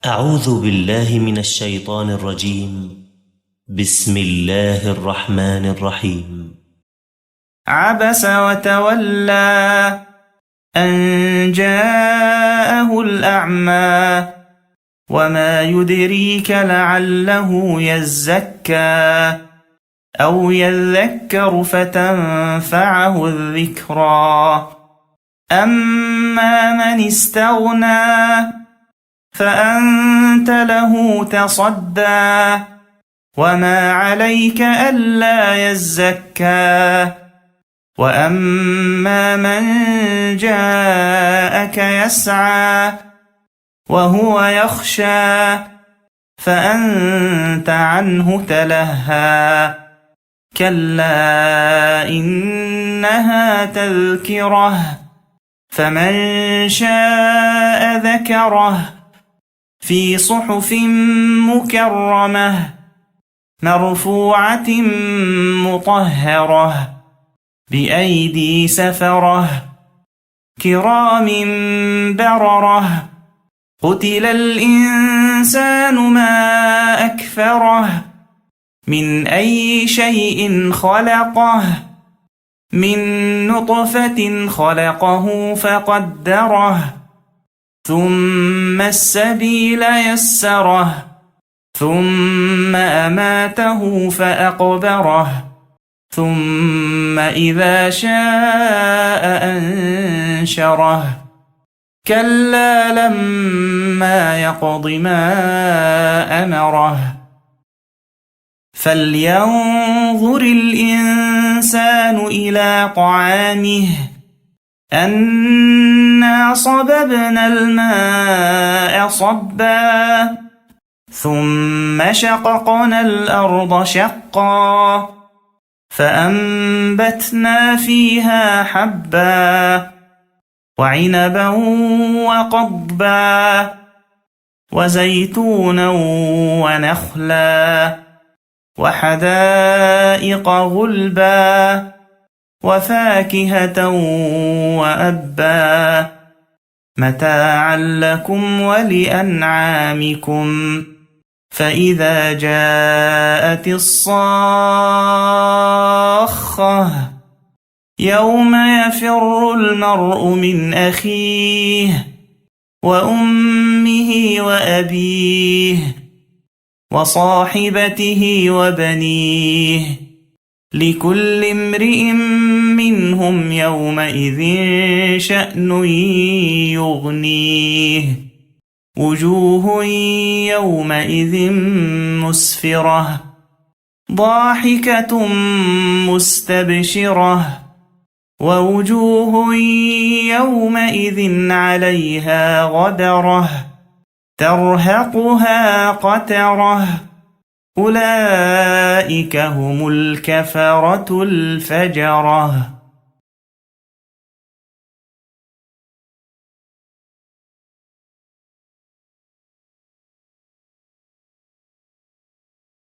أعوذ بالله من الشيطان الرجيم. بسم الله الرحمن الرحيم. عبس وتولى أن جاءه الأعمى وما يدريك لعله يزكى أو يذكر فتنفعه الذكرى أما من استغنى فأنت له تصدى وما عليك ألا يزكى وأما من جاءك يسعى وهو يخشى فأنت عنه تلهى كلا إنها تذكرة فمن شاء ذكره في صحف مكرمة مرفوعة مطهرة بأيدي سفرة كرام بررة قتل الإنسان ما أكفره من أي شيء خلقه من نطفة خلقه فقدره ثم السبيل يسره ثم أماته فأقبره ثم إذا شاء أنشره كلا لما يقض ما أمره فلينظر الإنسان إلى طعامه أنا صببنا الماء صبا ثم شققنا الأرض شقا فأنبتنا فيها حبا وعنبا وقضبا وزيتونا ونخلا وحدائق غلبا وفاكهة وأبا متاعا لكم ولأنعامكم فإذا جاءت الصاخة يوم يفر المرء من أخيه وأمه وأبيه وصاحبته وبنيه لكل امرئ منهم يومئذ شأن يغنيه وجوه يومئذ مسفرة ضاحكة مستبشرة ووجوه يومئذ عليها غبرة ترهقها قترة أولئك هم الكفرة الفجرة.